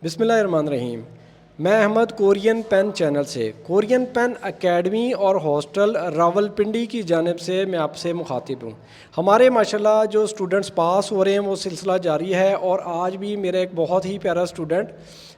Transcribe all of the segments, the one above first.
بسم اللہ الرحمن الرحیم۔ میں احمد کورین پین چینل سے کورین پین اکیڈمی اور ہاسٹل راولپنڈی کی جانب سے میں آپ سے مخاطب ہوں۔ ہمارے ماشاءاللہ جو اسٹوڈنٹس پاس ہو رہے ہیں وہ سلسلہ جاری ہے، اور آج بھی میرا ایک بہت ہی پیارا اسٹوڈنٹ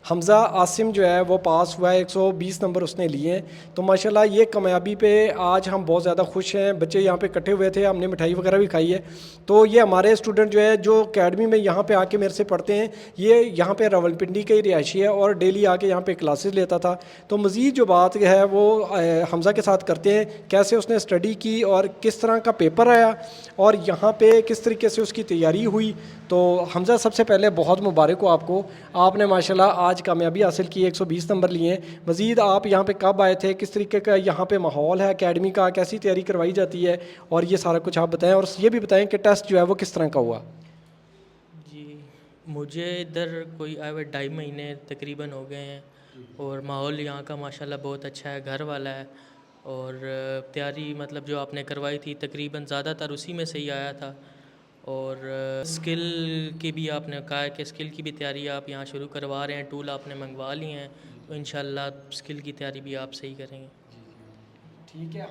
حمزہ عاصم جو ہے وہ پاس ہوا ہے، 120 نمبر اس نے لیے ہیں۔ تو ماشاءاللہ یہ کامیابی پہ آج ہم بہت زیادہ خوش ہیں۔ بچے یہاں پہ اکٹھے ہوئے تھے، ہم نے مٹھائی وغیرہ بھی کھائی ہے۔ تو یہ ہمارے اسٹوڈنٹ جو ہے جو اکیڈمی میں یہاں پہ آ کے میرے سے پڑھتے ہیں، یہ یہاں پہ راولپنڈی کا ہی رہائشی ہے اور ڈیلی آ کے یہاں پہ کلاسز لیتا تھا۔ تو مزید جو بات ہے وہ حمزہ کے ساتھ کرتے ہیں، کیسے اس نے اسٹڈی کی اور کس طرح کا پیپر آیا اور یہاں پہ کس طریقے سے اس کی تیاری ہوئی۔ تو حمزہ سب سے پہلے بہت مبارک ہو آپ کو، آپ نے ماشاءاللہ آج کامیابی حاصل کی، 120 نمبر لیے ہیں۔ مزید آپ یہاں پہ کب آئے تھے، کس طریقے کا یہاں پہ ماحول ہے اکیڈمی کا، کیسی تیاری کروائی جاتی ہے، اور یہ سارا کچھ آپ بتائیں، اور یہ بھی بتائیں کہ ٹیسٹ جو ہے وہ کس طرح کا ہوا۔ جی، مجھے ادھر کوئی آئے ہوئے 2.5 مہینے تقریباً ہو گئے ہیں، اور ماحول یہاں کا ماشاءاللہ بہت اچھا ہے، گھر والا ہے، اور تیاری مطلب جو آپ نے کروائی تھی تقریباً زیادہ تر اسی میں سے ہی آیا تھا۔ اور اسکل کی بھی آپ نے کہا ہے کہ اسکل کی بھی تیاری آپ یہاں شروع کروا رہے ہیں، ٹول آپ نے منگوا لیے ہیں، تو انشاءاللہ اسکل کی تیاری بھی آپ صحیح کریں گے۔ ٹھیک ہے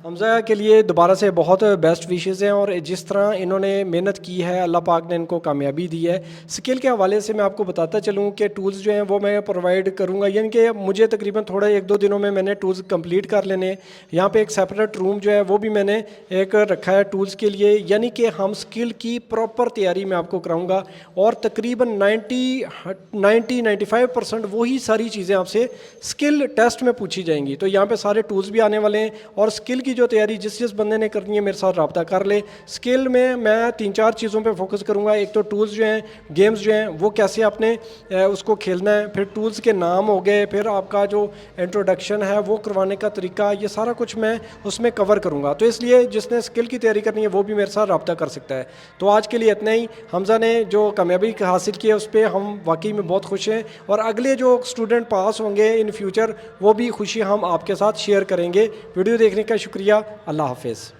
حمزہ کے لیے دوبارہ سے بہت بیسٹ وشز ہیں، اور جس طرح انہوں نے محنت کی ہے اللہ پاک نے ان کو کامیابی دی ہے۔ سکل کے حوالے سے میں آپ کو بتاتا چلوں کہ ٹولز جو ہیں وہ میں پرووائڈ کروں گا، یعنی کہ مجھے تقریباً تھوڑا 1-2 دنوں میں نے ٹولز کمپلیٹ کر لینے ہیں۔ یہاں پہ ایک سیپریٹ روم جو ہے وہ بھی میں نے ایک رکھا ہے ٹولز کے لیے، یعنی کہ ہم سکل کی پراپر تیاری میں آپ کو کراؤں گا، اور تقریباً 90-95% وہی ساری چیزیں آپ سے سکل ٹیسٹ میں پوچھی جائیں گی۔ تو یہاں پہ سارے ٹولز بھی آنے والے ہیں، اور سکل کی جو تیاری جس بندے نے کرنی ہے میرے ساتھ رابطہ کر لے۔ سکل میں 3-4 چیزوں پہ فوکس کروں گا۔ ایک تو ٹولز جو ہیں، گیمز جو ہیں وہ کیسے آپ نے اس کو کھیلنا ہے، پھر ٹولز کے نام ہو گئے، پھر آپ کا جو انٹروڈکشن ہے وہ کروانے کا طریقہ، یہ سارا کچھ میں اس میں کور کروں گا۔ تو اس لیے جس نے سکل کی تیاری کرنی ہے وہ بھی میرے ساتھ رابطہ کر سکتا ہے۔ تو آج کے لیے اتنا ہی۔ حمزہ نے جو کامیابی حاصل کی ہے اس پہ ہم واقعی میں بہت خوش ہیں، اور اگلے جو اسٹوڈنٹ پاس ہوں گے ان فیوچر وہ بھی خوشی ہم آپ کے ساتھ شیئر کریں گے۔ ویڈیو دیکھنے کا شکریہ، اللہ حافظ۔